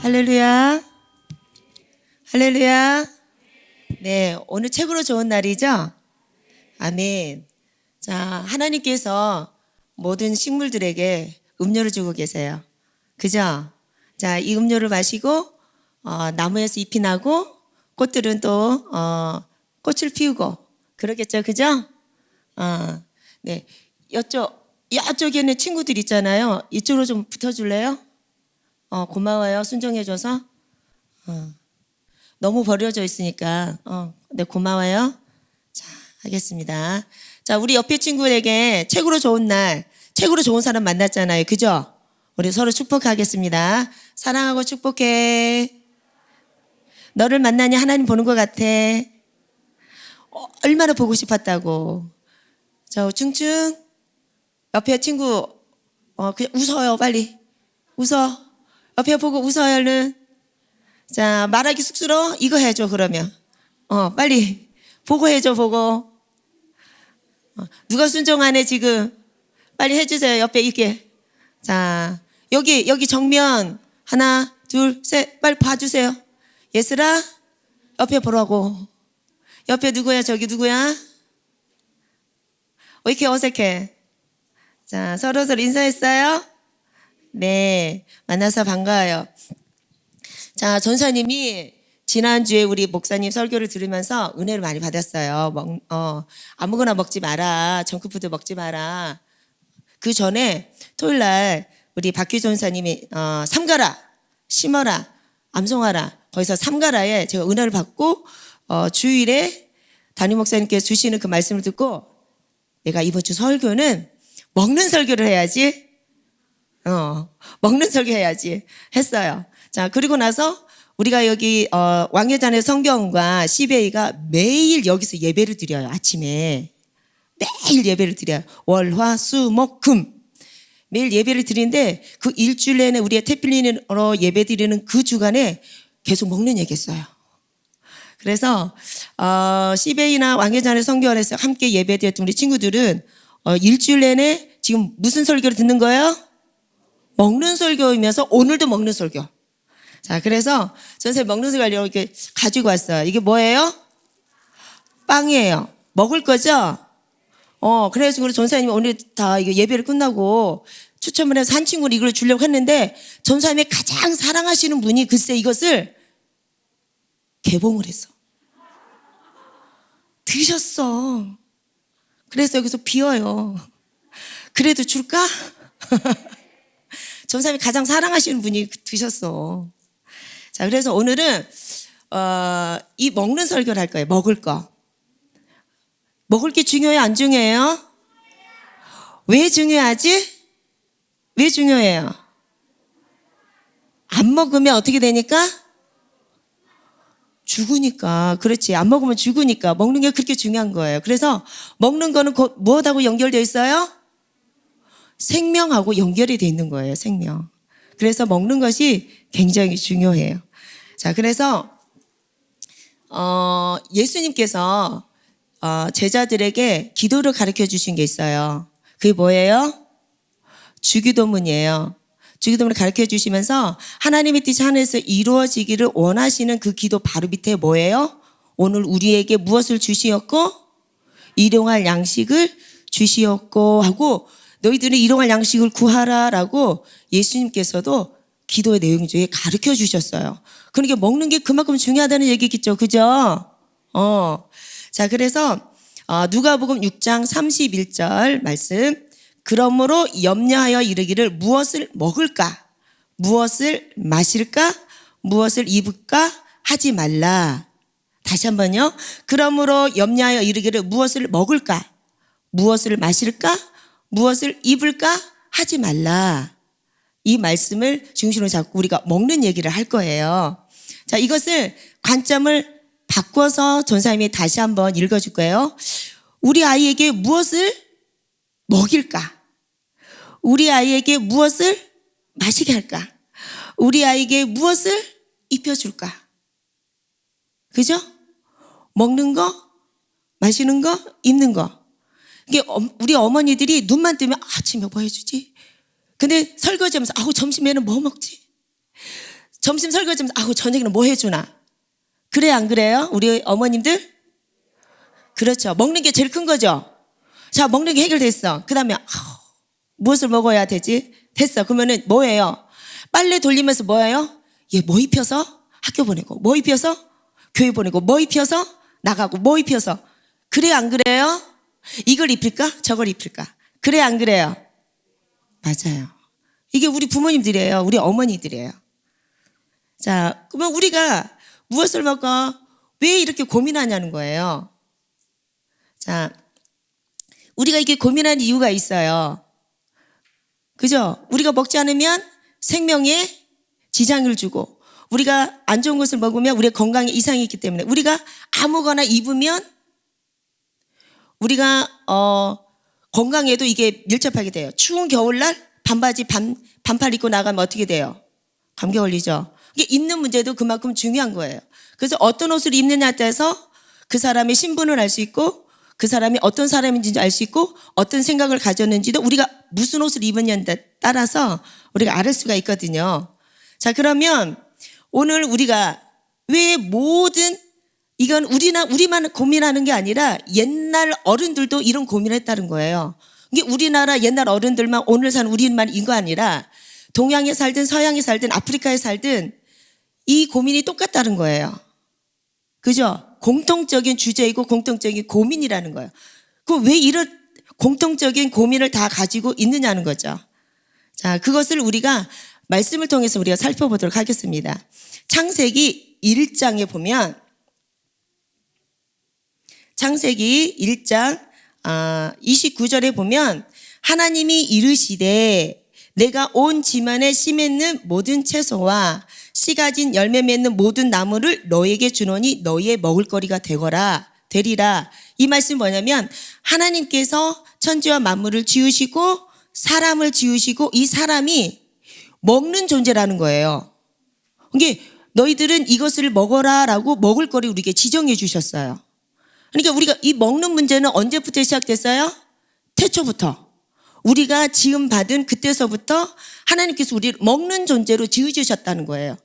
할렐루야. 할렐루야. 네, 오늘 최고로 좋은 날이죠? 아멘. 자, 하나님께서 모든 식물들에게 음료를 주고 계세요. 그죠? 자, 이 음료를 마시고 나무에서 잎이 나고 꽃들은 또 꽃을 피우고 그러겠죠, 그죠? 네, 이쪽에 있는 친구들 있잖아요. 이쪽으로 좀 붙어줄래요? 고마워요. 순종해줘서. 너무 버려져 있으니까. 네, 고마워요. 자, 하겠습니다. 자, 우리 옆에 친구에게 최고로 좋은 날, 최고로 좋은 사람 만났잖아요. 그죠? 우리 서로 축복하겠습니다. 사랑하고 축복해. 너를 만나니 하나님 보는 것 같아. 얼마나 보고 싶었다고. 자, 충충. 옆에 친구, 그냥 웃어요, 빨리. 웃어. 옆에 보고 웃어요, 얼른. 자, 말하기 쑥스러워? 이거 해줘, 그러면. 빨리. 보고 해줘, 보고. 누가 순종하네, 지금. 빨리 해주세요, 옆에 있게. 자, 여기 정면. 하나, 둘, 셋. 빨리 봐주세요. 예슬아, 옆에 보라고. 옆에 누구야, 저기 누구야? 왜 이렇게 어색해? 자, 서로 인사했어요? 네, 만나서 반가워요. 자, 전사님이 지난주에 우리 목사님 설교를 들으면서 은혜를 많이 받았어요. 아무거나 먹지 마라. 정크푸드 먹지 마라. 그 전에 토요일 날 우리 박규 전사님이 삼가라, 심어라, 암송하라. 거기서 삼가라에 제가 은혜를 받고 주일에 담임 목사님께서 주시는 그 말씀을 듣고 내가 이번 주 설교는 먹는 설교를 해야지. 먹는 설교 해야지 했어요. 자, 그리고 나서 우리가 여기 왕여잔의 성경과 CBA가 매일 여기서 예배를 드려요. 아침에 매일 예배를 드려요. 월, 화, 수, 목, 금 매일 예배를 드리는데 그 일주일 내내 우리가 태필린으로 예배 드리는 그 주간에 계속 먹는 얘기했어요. 그래서 CBA나 왕여잔의 성경원에서 함께 예배드렸던 우리 친구들은 일주일 내내 지금 무슨 설교를 듣는 거예요? 먹는 설교이면서 오늘도 먹는 설교. 자, 그래서 전체 먹는 설교 하려고 이렇게 가지고 왔어요. 이게 뭐예요? 빵이에요. 먹을 거죠? 그래서 우리 전사님이 오늘 다 이거 예배를 끝나고 추첨을 해서 한 친구를 이걸 주려고 했는데 전사님이 가장 사랑하시는 분이 글쎄 이것을 개봉을 했어. 드셨어. 그래서 여기서 비어요. 그래도 줄까? 전사님이 가장 사랑하시는 분이 드셨어. 자, 그래서 오늘은 이 먹는 설교를 할 거예요. 먹을 거. 먹을 게 중요해요? 안 중요해요? 왜 중요하지? 왜 중요해요? 안 먹으면 어떻게 되니까? 죽으니까. 그렇지. 안 먹으면 죽으니까. 먹는 게 그렇게 중요한 거예요. 그래서 먹는 거는 곧 무엇하고 연결되어 있어요? 생명하고 연결이 되어 있는 거예요. 생명. 그래서 먹는 것이 굉장히 중요해요. 자, 그래서 예수님께서 제자들에게 기도를 가르쳐 주신 게 있어요. 그게 뭐예요? 주기도문이에요. 주기도문을 가르쳐 주시면서 하나님의 뜻이 하늘에서 이루어지기를 원하시는 그 기도 바로 밑에 뭐예요? 오늘 우리에게 무엇을 주시었고 일용할 양식을 주시었고 하고 너희들은 일용할 양식을 구하라라고 예수님께서도 기도의 내용 중에 가르쳐 주셨어요. 그러니까 먹는 게 그만큼 중요하다는 얘기겠죠. 그죠? 자, 그래서 누가복음 6장 31절 말씀. 그러므로 염려하여 이르기를 무엇을 먹을까? 무엇을 마실까? 무엇을 입을까? 하지 말라. 다시 한번요. 그러므로 염려하여 이르기를 무엇을 먹을까? 무엇을 마실까? 무엇을 입을까? 하지 말라. 이 말씀을 중심으로 잡고 우리가 먹는 얘기를 할 거예요. 자, 이것을 관점을 바꿔서 전사님이 다시 한번 읽어줄 거예요. 우리 아이에게 무엇을 먹일까? 우리 아이에게 무엇을 마시게 할까? 우리 아이에게 무엇을 입혀줄까? 그죠? 먹는 거, 마시는 거, 입는 거. 이게 우리 어머니들이 눈만 뜨면 아침에 뭐 해주지? 근데 설거지하면서 아우 점심에는 뭐 먹지? 점심 설거지하면서 아우 저녁에는 뭐 해주나? 그래 안 그래요? 우리 어머님들? 그렇죠. 먹는 게 제일 큰 거죠. 자, 먹는 게 해결됐어. 그 다음에 무엇을 먹어야 되지? 됐어. 그러면은 뭐예요? 빨래 돌리면서 뭐예요? 얘 뭐 입혀서 학교 보내고, 뭐 입혀서 교회 보내고, 뭐 입혀서 나가고, 뭐 입혀서. 그래 안 그래요? 이걸 입힐까? 저걸 입힐까? 그래 안 그래요? 맞아요. 이게 우리 부모님들이에요. 우리 어머니들이에요. 자, 그러면 우리가 무엇을 먹어? 왜 이렇게 고민하냐는 거예요. 자, 우리가 이게 고민하는 이유가 있어요. 그죠? 우리가 먹지 않으면 생명에 지장을 주고, 우리가 안 좋은 것을 먹으면 우리의 건강에 이상이 있기 때문에, 우리가 아무거나 입으면 우리가 건강에도 이게 밀접하게 돼요. 추운 겨울날 반바지 반팔 입고 나가면 어떻게 돼요? 감기 걸리죠. 이게 입는 문제도 그만큼 중요한 거예요. 그래서 어떤 옷을 입느냐에 따라서 그 사람의 신분을 알 수 있고, 그 사람이 어떤 사람인지 알 수 있고, 어떤 생각을 가졌는지도, 우리가 무슨 옷을 입었냐에 따라서 우리가 알 수가 있거든요. 자, 그러면 오늘 우리가 왜 모든, 이건 우리만 고민하는 게 아니라 옛날 어른들도 이런 고민을 했다는 거예요. 이게 우리나라 옛날 어른들만, 오늘 사는 우리만 인거 아니라 동양에 살든 서양에 살든 아프리카에 살든 이 고민이 똑같다는 거예요. 그죠? 공통적인 주제이고 공통적인 고민이라는 거예요. 그럼 왜 이런 공통적인 고민을 다 가지고 있느냐는 거죠. 자, 그것을 우리가 말씀을 통해서 우리가 살펴보도록 하겠습니다. 창세기 1장에 보면, 창세기 1장 29절에 보면, 하나님이 이르시되 내가 온 지면에 씨 맺는 모든 채소와 씨 가진 열매 맺는 모든 나무를 너에게 주노니 너희의 먹을거리가 되리라. 이 말씀이 뭐냐면, 하나님께서 천지와 만물을 지으시고 사람을 지으시고 이 사람이 먹는 존재라는 거예요. 이게 너희들은 이것을 먹어라라고 먹을거리 우리에게 지정해 주셨어요. 그러니까 우리가 이 먹는 문제는 언제부터 시작됐어요? 태초부터. 우리가 지음 받은 그때서부터 하나님께서 우리를 먹는 존재로 지으셨다는 거예요.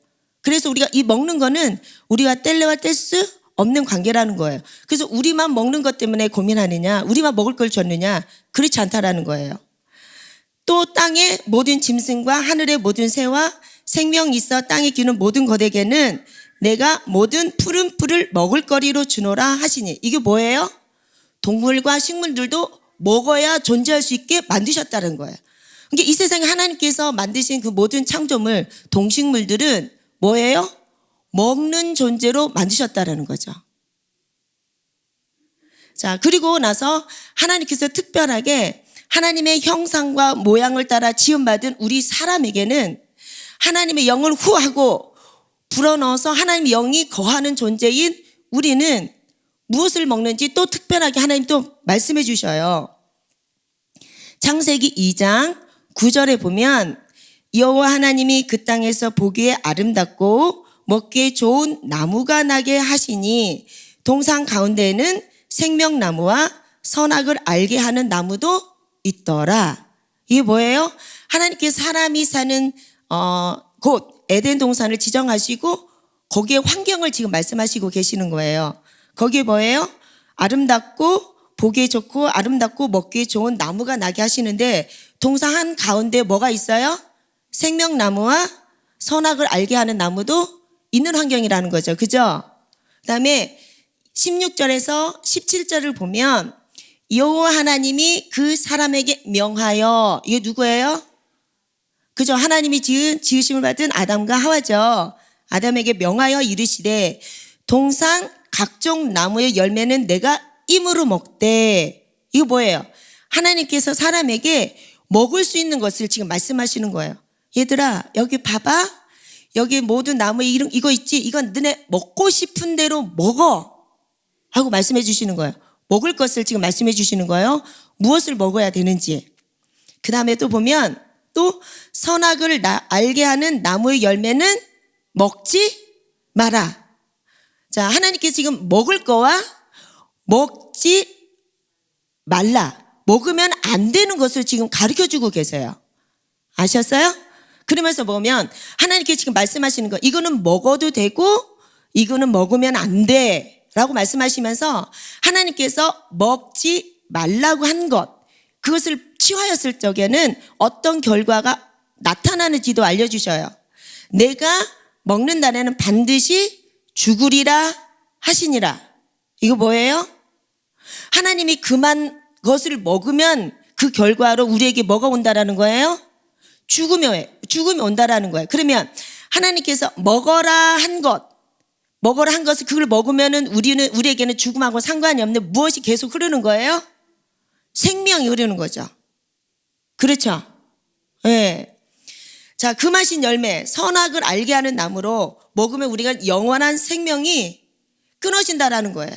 그래서 우리가 이 먹는 거는 우리가 뗄래야 뗄 수 없는 관계라는 거예요. 그래서 우리만 먹는 것 때문에 고민하느냐, 우리만 먹을 걸 줬느냐, 그렇지 않다라는 거예요. 또 땅의 모든 짐승과 하늘의 모든 새와 생명 있어 땅에 기는 모든 거대개는 내가 모든 푸른 풀을 먹을거리로 주노라 하시니. 이게 뭐예요? 동물과 식물들도 먹어야 존재할 수 있게 만드셨다는 거예요. 그러니까 이 세상에 하나님께서 만드신 그 모든 창조물, 동식물들은 뭐예요? 먹는 존재로 만드셨다는 거죠. 자, 그리고 나서 하나님께서 특별하게 하나님의 형상과 모양을 따라 지음받은 우리 사람에게는 하나님의 영을 후하고 불어넣어서 하나님의 영이 거하는 존재인 우리는 무엇을 먹는지 또 특별하게 하나님 또 말씀해 주셔요. 창세기 2장 9절에 보면, 여호와 하나님이 그 땅에서 보기에 아름답고 먹기에 좋은 나무가 나게 하시니 동산 가운데에는 생명나무와 선악을 알게 하는 나무도 있더라. 이게 뭐예요? 하나님께서 사람이 사는 곳 에덴 동산을 지정하시고 거기에 환경을 지금 말씀하시고 계시는 거예요. 거기에 뭐예요? 아름답고 보기에 좋고 아름답고 먹기에 좋은 나무가 나게 하시는데, 동산 한 가운데 뭐가 있어요? 생명나무와 선악을 알게 하는 나무도 있는 환경이라는 거죠. 그죠? 그 다음에 16절에서 17절을 보면, 여호와 하나님이 그 사람에게 명하여, 이게 누구예요? 그죠? 하나님이 지으심을 받은 아담과 하와죠. 아담에게 명하여 이르시되 동산 각종 나무의 열매는 내가 임으로 먹되. 이거 뭐예요? 하나님께서 사람에게 먹을 수 있는 것을 지금 말씀하시는 거예요. 얘들아, 여기 봐봐. 여기 모든 나무의 이름 이거 있지? 이건 너네 먹고 싶은 대로 먹어 하고 말씀해 주시는 거예요. 먹을 것을 지금 말씀해 주시는 거예요. 무엇을 먹어야 되는지. 그 다음에 또 보면, 또 선악을 알게 하는 나무의 열매는 먹지 마라. 자, 하나님께서 지금 먹을 거와 먹지 말라, 먹으면 안 되는 것을 지금 가르쳐 주고 계세요. 아셨어요? 그러면서 보면 하나님께 지금 말씀하시는 거, 이거는 먹어도 되고 이거는 먹으면 안 돼 라고 말씀하시면서 하나님께서 먹지 말라고 한 것, 그것을 취하였을 적에는 어떤 결과가 나타나는지도 알려주셔요. 내가 먹는 날에는 반드시 죽으리라 하시니라. 이거 뭐예요? 하나님이 그만 것을 먹으면 그 결과로 우리에게 뭐가 온다라는 거예요? 죽음이 온다라는 거예요. 그러면 하나님께서 먹어라 한 것을 그걸 먹으면은 우리에게는 죽음하고 상관이 없는 무엇이 계속 흐르는 거예요? 생명이 흐르는 거죠. 그렇죠? 예. 네. 자, 그 맛인 열매, 선악을 알게 하는 나무로 먹으면 우리가 영원한 생명이 끊어진다라는 거예요.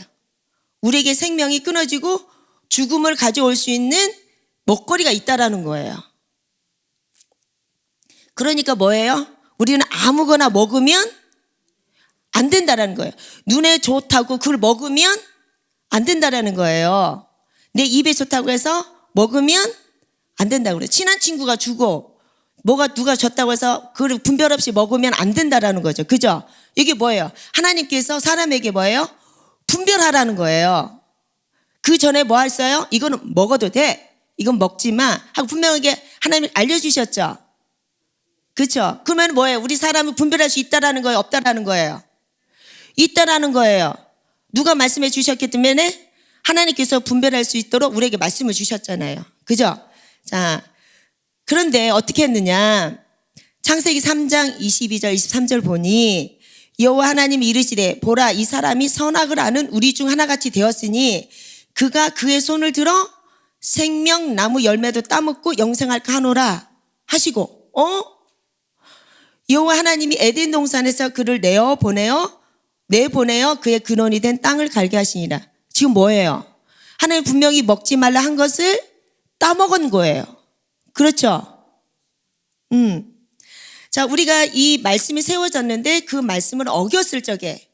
우리에게 생명이 끊어지고 죽음을 가져올 수 있는 먹거리가 있다라는 거예요. 그러니까 뭐예요? 우리는 아무거나 먹으면 안 된다라는 거예요. 눈에 좋다고 그걸 먹으면 안 된다라는 거예요. 내 입에 좋다고 해서 먹으면 안 된다고 그래요. 친한 친구가 주고 누가 줬다고 해서 그걸 분별 없이 먹으면 안 된다라는 거죠. 그죠? 이게 뭐예요? 하나님께서 사람에게 뭐예요? 분별하라는 거예요. 그 전에 뭐 했어요? 이거는 먹어도 돼. 이건 먹지 마. 하고 분명하게 하나님이 알려주셨죠. 그렇죠? 그러면 뭐예요? 우리 사람은 분별할 수 있다라는 거예요? 없다라는 거예요? 있다라는 거예요. 누가 말씀해 주셨기 때문에 하나님께서 분별할 수 있도록 우리에게 말씀을 주셨잖아요. 그죠? 자, 그런데 어떻게 했느냐? 창세기 3장 22절 23절 보니 여호와 하나님이 이르시되 보라 이 사람이 선악을 아는 우리 중 하나같이 되었으니 그가 그의 손을 들어 생명나무 열매도 따먹고 영생할까 하노라 하시고 여호와 하나님이 에덴 동산에서 그를 내보내어 그의 근원이 된 땅을 갈게 하시니라. 지금 뭐예요? 하나님 분명히 먹지 말라 한 것을 따먹은 거예요. 그렇죠? 자, 우리가 이 말씀이 세워졌는데 그 말씀을 어겼을 적에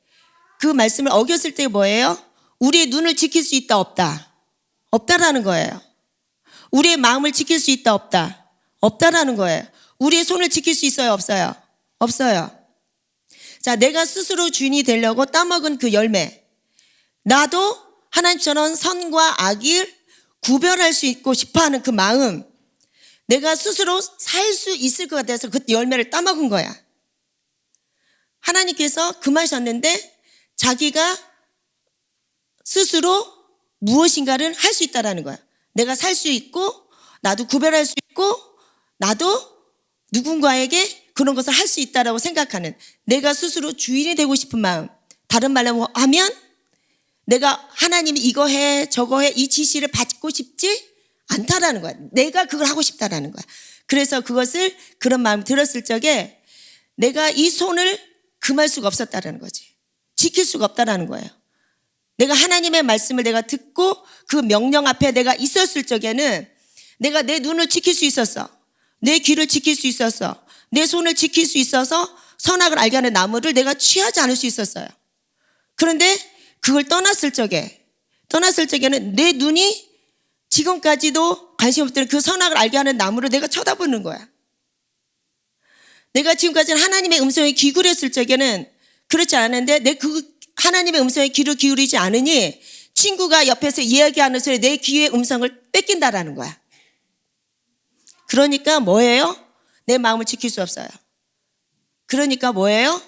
뭐예요? 우리의 눈을 지킬 수 있다 없다? 없다라는 거예요. 우리의 마음을 지킬 수 있다 없다? 없다라는 거예요. 우리의 손을 지킬 수 있어요 없어요? 없어요. 자, 내가 스스로 주인이 되려고 따먹은 그 열매, 나도 하나님처럼 선과 악을 구별할 수 있고 싶어하는 그 마음, 내가 스스로 살 수 있을 것 같아서 그 열매를 따먹은 거야. 하나님께서 금하셨는데 자기가 스스로 무엇인가를 할 수 있다라는 거야. 내가 살 수 있고 나도 구별할 수 있고 나도 누군가에게 그런 것을 할 수 있다라고 생각하는, 내가 스스로 주인이 되고 싶은 마음. 다른 말로 하면 내가 하나님이 이거 해 저거 해 이 지시를 받고 싶지 않다라는 거야. 내가 그걸 하고 싶다라는 거야. 그래서 그런 마음이 들었을 적에 내가 이 손을 금할 수가 없었다라는 거지. 지킬 수가 없다라는 거예요. 내가 하나님의 말씀을 내가 듣고 그 명령 앞에 내가 있었을 적에는 내가 내 눈을 지킬 수 있었어. 내 귀를 지킬 수 있었어. 내 손을 지킬 수 있어서 선악을 알게 하는 나무를 내가 취하지 않을 수 있었어요. 그런데 그걸 떠났을 적에는 내 눈이 지금까지도 관심 없던 그 선악을 알게 하는 나무를 내가 쳐다보는 거야. 내가 지금까지는 하나님의 음성에 귀굴했을 적에는 그렇지 않은데 내 그 하나님의 음성에 귀를 기울이지 않으니 친구가 옆에서 이야기하는 소리에 내 귀의 음성을 뺏긴다라는 거야. 그러니까 뭐예요? 내 마음을 지킬 수 없어요. 그러니까 뭐예요?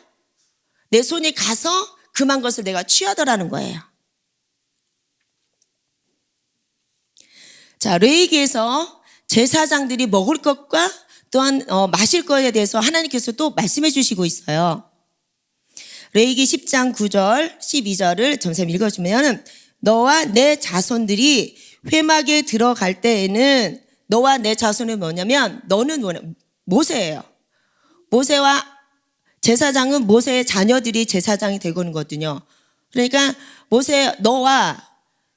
내 손이 가서 금한 것을 내가 취하더라는 거예요. 자, 레위기에서 제사장들이 먹을 것과 또한 마실 것에 대해서 하나님께서 또 말씀해 주시고 있어요. 레위기 10장 9절 12절을 점점 읽어주면 너와 내 자손들이 회막에 들어갈 때에는, 너와 내 자손은 뭐냐면 너는 모세예요. 모세와 제사장은 모세의 자녀들이 제사장이 되거든요. 그러니까 모세,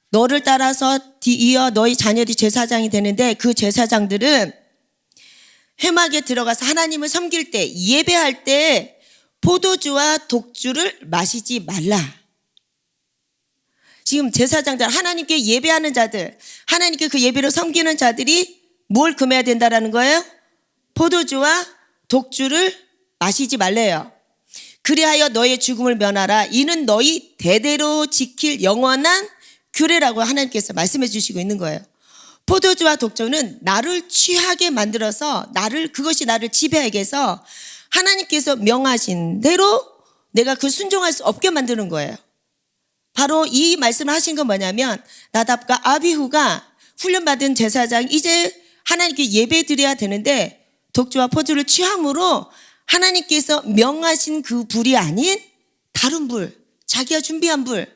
너를 따라서 이어 너희 자녀들이 제사장이 되는데 그 제사장들은 회막에 들어가서 하나님을 섬길 때, 예배할 때 포도주와 독주를 마시지 말라. 지금 제사장들, 하나님께 예배하는 자들, 하나님께 그 예배를 섬기는 자들이 뭘 금해야 된다라는 거예요? 포도주와 독주를 마시지 말래요. 그리하여 너의 죽음을 면하라. 이는 너희 대대로 지킬 영원한 규례라고 하나님께서 말씀해 주시고 있는 거예요. 포도주와 독주는 나를 취하게 만들어서 그것이 나를 지배하게 해서 하나님께서 명하신 대로 내가 그 순종할 수 없게 만드는 거예요. 바로 이 말씀을 하신 건 뭐냐면 나답과 아비후가 훈련받은 제사장 이제 하나님께 예배 드려야 되는데 독주와 포도를 취함으로 하나님께서 명하신 그 불이 아닌 다른 불, 자기가 준비한 불,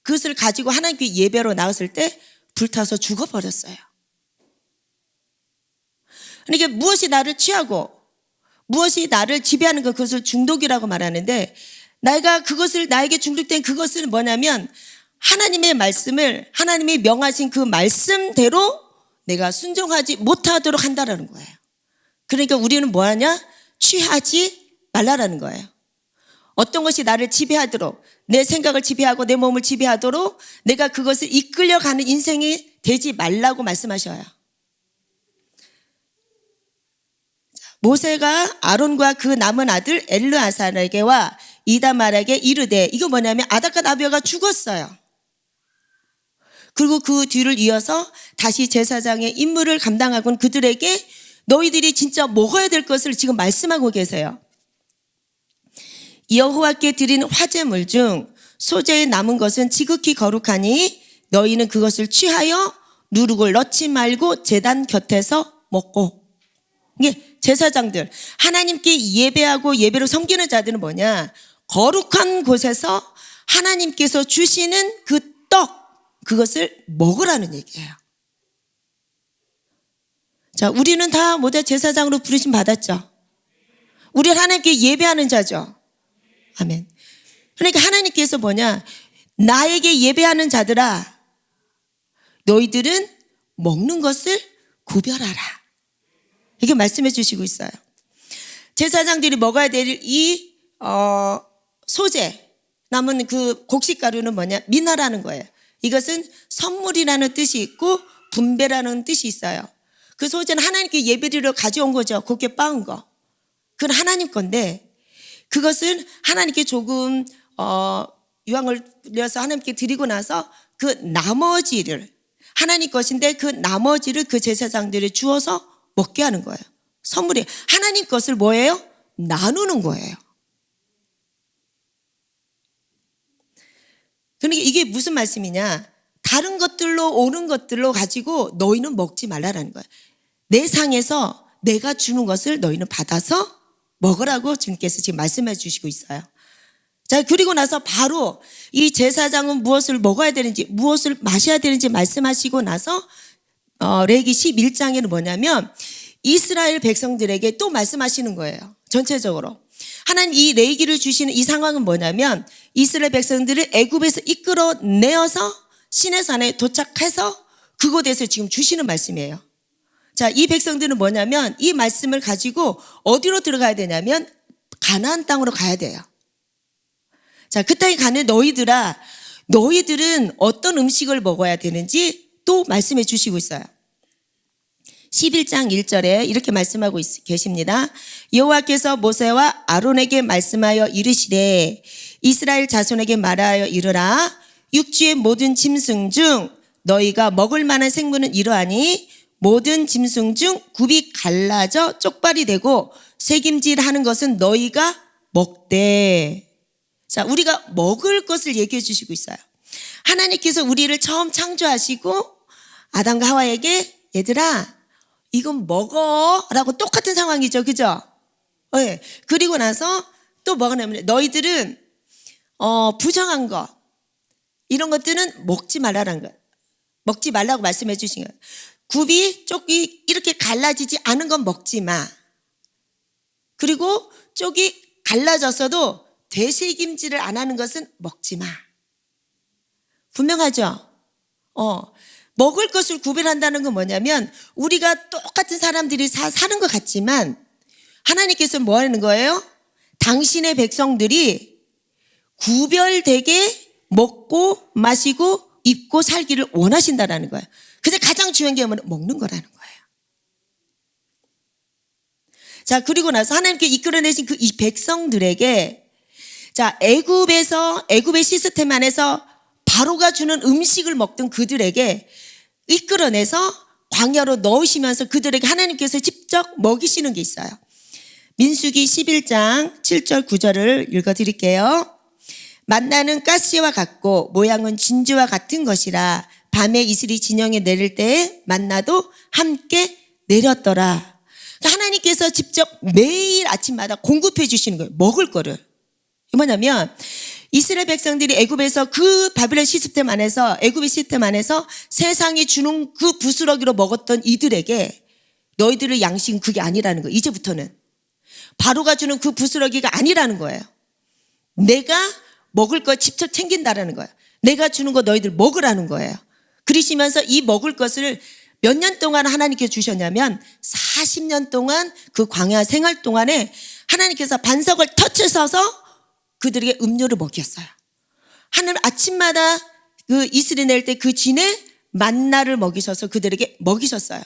그것을 가지고 하나님께 예배로 나왔을 때 불타서 죽어버렸어요. 그러니까 무엇이 나를 취하고 무엇이 나를 지배하는 것, 그것을 중독이라고 말하는데 내가 그것을 나에게 중독된 그것은 뭐냐면 하나님의 말씀을 하나님이 명하신 그 말씀대로 내가 순종하지 못하도록 한다라는 거예요. 그러니까 우리는 뭐하냐? 취하지 말라라는 거예요. 어떤 것이 나를 지배하도록 내 생각을 지배하고 내 몸을 지배하도록 내가 그것을 이끌려가는 인생이 되지 말라고 말씀하셔요. 모세가 아론과 그 남은 아들 엘르아살에게와 이다말에게 이르되 이거 뭐냐면 아닥과 아비후가 죽었어요. 그리고 그 뒤를 이어서 다시 제사장의 임무를 감당하고는 그들에게 너희들이 진짜 먹어야 될 것을 지금 말씀하고 계세요. 여호와께 드린 화제물 중 소재에 남은 것은 지극히 거룩하니 너희는 그것을 취하여 누룩을 넣지 말고 제단 곁에서 먹고. 이게 제사장들, 하나님께 예배하고 예배로 섬기는 자들은 뭐냐? 거룩한 곳에서 하나님께서 주시는 그 떡, 그것을 먹으라는 얘기예요. 자, 우리는 다 모두 제사장으로 부르심 받았죠. 우리는 하나님께 예배하는 자죠. 아멘. 그러니까 하나님께서 뭐냐? 나에게 예배하는 자들아, 너희들은 먹는 것을 구별하라. 이렇게 말씀해 주시고 있어요. 제사장들이 먹어야 될 이 소재, 남은 그 곡식가루는 뭐냐? 미나라는 거예요. 이것은 선물이라는 뜻이 있고 분배라는 뜻이 있어요. 그 소재는 하나님께 예배드리러 가져온 거죠. 곱게 빻은 거. 그건 하나님 건데 그것은 하나님께 조금 유황을 내어서 하나님께 드리고 나서 그 나머지를 하나님 것인데 그 나머지를 그 제사장들이 주어서 먹게 하는 거예요. 선물이 하나님 것을 뭐예요? 나누는 거예요. 그러니까 이게 무슨 말씀이냐? 다른 것들로 오는 것들로 가지고 너희는 먹지 말라라는 거예요. 내 상에서 내가 주는 것을 너희는 받아서 먹으라고 주님께서 지금 말씀해 주시고 있어요. 자, 그리고 나서 바로 이 제사장은 무엇을 먹어야 되는지 무엇을 마셔야 되는지 말씀하시고 나서 레위기 11장에는 뭐냐면 이스라엘 백성들에게 또 말씀하시는 거예요. 전체적으로. 하나님 이 레위기를 주시는 이 상황은 뭐냐면 이스라엘 백성들을 애굽에서 이끌어내어서 시내산에 도착해서 그곳에서 지금 주시는 말씀이에요. 자, 이 백성들은 뭐냐면 이 말씀을 가지고 어디로 들어가야 되냐면 가나안 땅으로 가야 돼요. 자, 그 땅에 가는 너희들아, 너희들은 어떤 음식을 먹어야 되는지 또 말씀해 주시고 있어요. 11장 1절에 이렇게 말씀하고 계십니다. 여호와께서 모세와 아론에게 말씀하여 이르시되 이스라엘 자손에게 말하여 이르라. 육지의 모든 짐승 중 너희가 먹을 만한 생물은 이러하니 모든 짐승 중 굽이 갈라져 쪽발이 되고 새김질하는 것은 너희가 먹되. 자, 우리가 먹을 것을 얘기해 주시고 있어요. 하나님께서 우리를 처음 창조하시고 아담과 하와에게 얘들아 이건 먹어 라고 똑같은 상황이죠. 그죠? 네. 그리고 나서 또 뭐가 나면 너희들은 부정한 거 이런 것들은 먹지 말라는 거. 먹지 말라고 말씀해 주신 거예요. 굽이 쪽이 이렇게 갈라지지 않은 건 먹지 마. 그리고 쪽이 갈라졌어도 되새김질을 안 하는 것은 먹지 마. 분명하죠? 먹을 것을 구별한다는 건 뭐냐면 우리가 똑같은 사람들이 사는 것 같지만 하나님께서 뭐 하는 거예요? 당신의 백성들이 구별되게 먹고 마시고 입고 살기를 원하신다라는 거예요. 그래서 가장 중요한 게 뭐냐면 먹는 거라는 거예요. 자, 그리고 나서 하나님께 이끌어내신 그 이 백성들에게 자, 애굽의 시스템 안에서 바로가 주는 음식을 먹던 그들에게 이끌어내서 광야로 넣으시면서 그들에게 하나님께서 직접 먹이시는 게 있어요. 민수기 11장 7절 9절을 읽어드릴게요. 만나는 가시와 같고 모양은 진주와 같은 것이라 밤에 이슬이 진영에 내릴 때에 만나도 함께 내렸더라. 하나님께서 직접 매일 아침마다 공급해 주시는 거예요. 먹을 거를. 이게 뭐냐면 이스라엘 백성들이 애굽에서 그 바빌론 시스템 안에서 애굽의 시스템 안에서 세상이 주는 그 부스러기로 먹었던 이들에게 너희들의 양식은 그게 아니라는 거예요. 이제부터는 바로가 주는 그 부스러기가 아니라는 거예요. 내가 먹을 거 직접 챙긴다라는 거예요. 내가 주는 거 너희들 먹으라는 거예요. 그러시면서 이 먹을 것을 몇 년 동안 하나님께 주셨냐면 40년 동안 그 광야 생활 동안에 하나님께서 반석을 터치셔서 그들에게 음료를 먹였어요. 하나님 아침마다 그 이슬이 내릴 때 그 진에 만나를 먹이셔서 그들에게 먹이셨어요.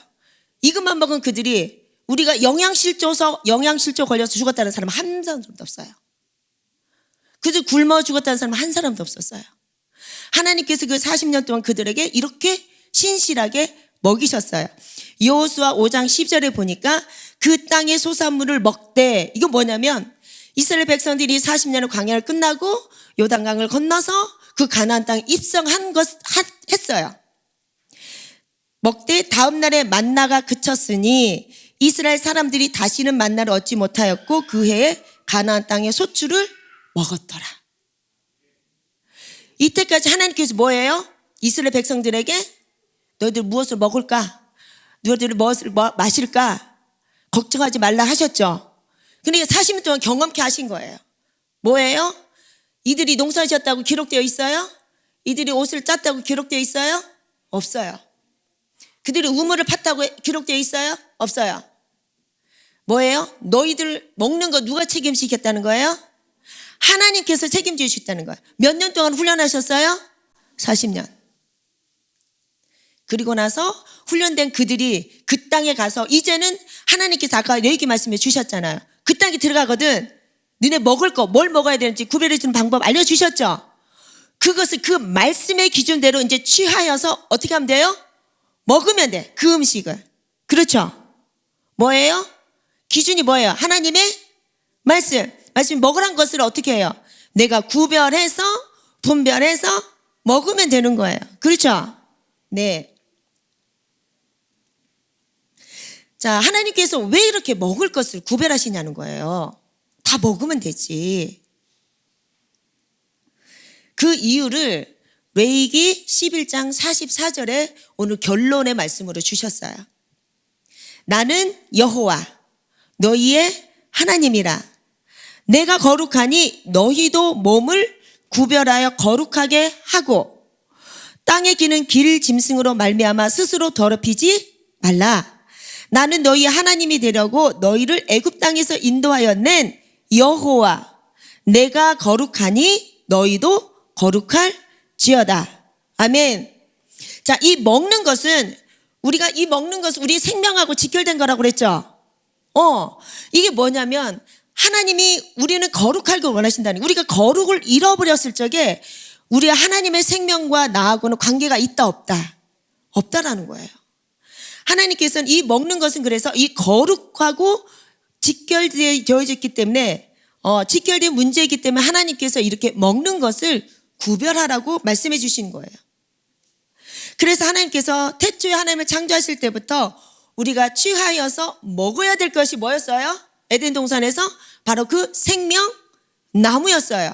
이것만 먹은 그들이 우리가 영양실조 걸려서 죽었다는 사람 한 사람도 없어요. 그들 굶어 죽었다는 사람 한 사람도 없었어요. 하나님께서 그 40년 동안 그들에게 이렇게 신실하게 먹이셨어요. 여호수아 5장 10절에 보니까 그 땅의 소산물을 먹되, 이거 뭐냐면 이스라엘 백성들이 40년의 광야를 끝나고 요단강을 건너서 그 가나안 땅에 입성한 것 했어요. 먹되 다음 날에 만나가 그쳤으니 이스라엘 사람들이 다시는 만나를 얻지 못하였고 그 해에 가나안 땅의 소출을 먹었더라. 이때까지 하나님께서 뭐예요? 이스라엘 백성들에게 너희들 무엇을 먹을까? 너희들 무엇을 마실까? 걱정하지 말라 하셨죠. 그러니까 40년 동안 경험케 하신 거예요. 뭐예요? 이들이 농사 지었다고 기록되어 있어요? 이들이 옷을 짰다고 기록되어 있어요? 없어요. 그들이 우물을 팠다고 기록되어 있어요? 없어요. 뭐예요? 너희들 먹는 거 누가 책임지겠다는 거예요? 하나님께서 책임져 주셨다는 거예요. 몇 년 동안 훈련하셨어요? 40년. 그리고 나서 훈련된 그들이 그 땅에 가서 이제는 하나님께서 아까 레위기 말씀해 주셨잖아요. 그 땅에 들어가거든 너네 먹을 거 뭘 먹어야 되는지 구별해 주는 방법 알려주셨죠. 그것을 그 말씀의 기준대로 이제 취하여서 어떻게 하면 돼요? 먹으면 돼. 그 음식을. 그렇죠. 뭐예요? 기준이 뭐예요? 하나님의 말씀 먹으란 것을 어떻게 해요? 내가 구별해서 분별해서 먹으면 되는 거예요. 그렇죠? 네. 자, 하나님께서 왜 이렇게 먹을 것을 구별하시냐는 거예요. 다 먹으면 되지. 그 이유를 레위기 11장 44절에 오늘 결론의 말씀으로 주셨어요. 나는 여호와 너희의 하나님이라. 내가 거룩하니 너희도 몸을 구별하여 거룩하게 하고 땅에 기는 길 짐승으로 말미암아 스스로 더럽히지 말라. 나는 너희 하나님이 되려고 너희를 애굽 땅에서 인도하여 낸 여호와. 내가 거룩하니 너희도 거룩할지어다. 아멘. 자, 이 먹는 것은 우리 생명하고 직결된 거라고 그랬죠. 이게 뭐냐면 하나님이 우리는 거룩하길 원하신다는, 우리가 거룩을 잃어버렸을 적에 우리 하나님의 생명과 나하고는 관계가 있다 없다? 없다라는 거예요. 하나님께서는 이 먹는 것은 그래서 이 거룩하고 직결되어 있기 때문에 직결된 문제이기 때문에 하나님께서 이렇게 먹는 것을 구별하라고 말씀해 주신 거예요. 그래서 하나님께서 태초에 하나님을 창조하실 때부터 우리가 취하여서 먹어야 될 것이 뭐였어요? 에덴 동산에서 바로 그 생명 나무였어요.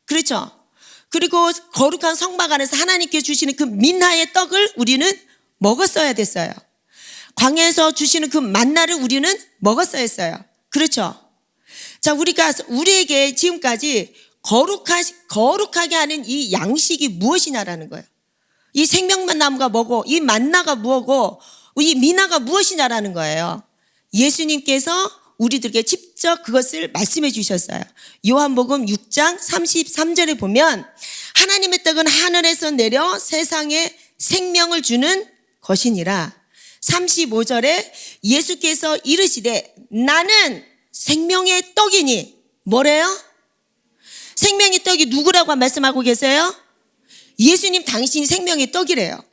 그렇죠? 그리고 거룩한 성막 안에서 하나님께 주시는 그 민하의 떡을 우리는 먹었어야 됐어요. 광야에서 주시는 그 만나를 우리는 먹었어야 했어요. 그렇죠? 자, 우리에게 지금까지 거룩하게 하는 이 양식이 무엇이냐라는 거예요. 이 생명만 나무가 뭐고, 이 만나가 뭐고, 이 미나가 무엇이냐라는 거예요. 예수님께서 우리들에게 직접 그것을 말씀해 주셨어요. 요한복음 6장 33절에 보면 하나님의 떡은 하늘에서 내려 세상에 생명을 주는 것이니라. 35절에 예수께서 이르시되 나는 생명의 떡이니 뭐래요? 생명의 떡이 누구라고 말씀하고 계세요? 예수님 당신이 생명의 떡이래요.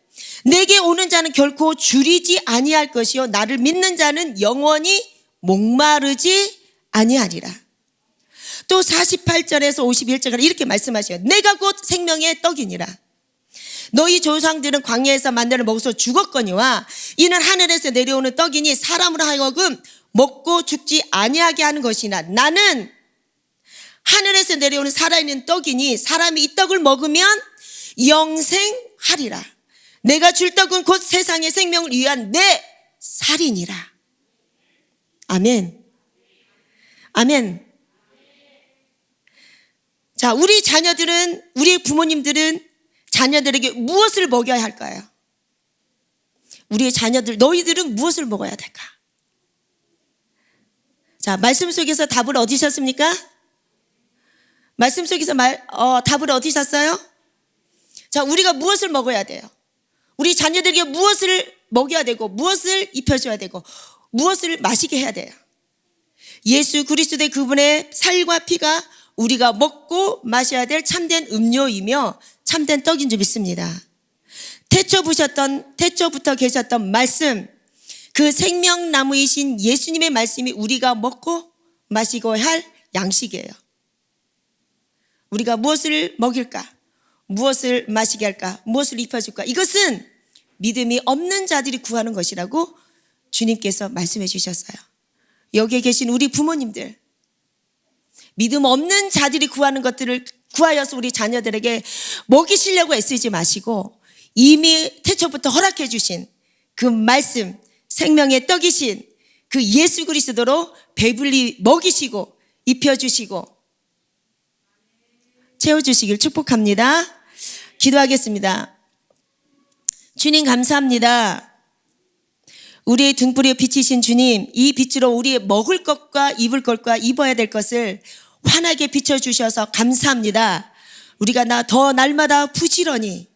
내게 오는 자는 결코 줄이지 아니할 것이요 나를 믿는 자는 영원히 목마르지 아니하리라. 또 48절에서 51절까지 이렇게 말씀하셔요. 내가 곧 생명의 떡이니라. 너희 조상들은 광야에서 만나를 먹어서 죽었거니와 이는 하늘에서 내려오는 떡이니 사람으로 하여금 먹고 죽지 아니하게 하는 것이나 나는 하늘에서 내려오는 살아있는 떡이니 사람이 이 떡을 먹으면 영생하리라. 내가 줄 떡은 곧 세상의 생명을 위한 내 살이니라. 아멘. 아멘. 자, 우리 자녀들은, 우리 부모님들은 자녀들에게 무엇을 먹여야 할까요? 우리의 자녀들, 너희들은 무엇을 먹어야 될까? 자, 말씀 속에서 답을 얻으셨습니까? 말씀 속에서 답을 얻으셨어요? 자, 우리가 무엇을 먹어야 돼요? 우리 자녀들에게 무엇을 먹여야 되고, 무엇을 입혀줘야 되고, 무엇을 마시게 해야 돼요? 예수 그리스도의 그분의 살과 피가 우리가 먹고 마셔야 될 참된 음료이며 참된 떡인 줄 믿습니다. 태초부터 계셨던 말씀, 그 생명나무이신 예수님의 말씀이 우리가 먹고 마시고 할 양식이에요. 우리가 무엇을 먹일까? 무엇을 마시게 할까? 무엇을 입혀줄까? 이것은 믿음이 없는 자들이 구하는 것이라고 주님께서 말씀해 주셨어요. 여기에 계신 우리 부모님들, 믿음 없는 자들이 구하는 것들을 구하여서 우리 자녀들에게 먹이시려고 애쓰지 마시고 이미 태초부터 허락해 주신 그 말씀, 생명의 떡이신 그 예수 그리스도로 배불리 먹이시고 입혀주시고 채워주시길 축복합니다. 기도하겠습니다. 주님 감사합니다. 우리의 등불에 비치신 주님, 이 빛으로 우리의 먹을 것과 입을 것과 입어야 될 것을 환하게 비춰주셔서 감사합니다. 우리가 더 날마다 부지런히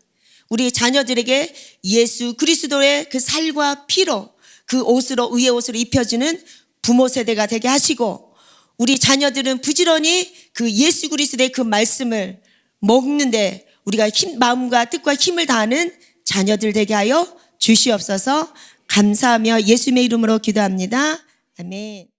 우리 자녀들에게 예수 그리스도의 그 살과 피로 그 옷으로 의의 옷으로 입혀주는 부모 세대가 되게 하시고 우리 자녀들은 부지런히 그 예수 그리스도의 그 말씀을 먹는데 우리가 마음과 뜻과 힘을 다하는 자녀들 되게 하여 주시옵소서. 감사하며 예수님의 이름으로 기도합니다. 아멘.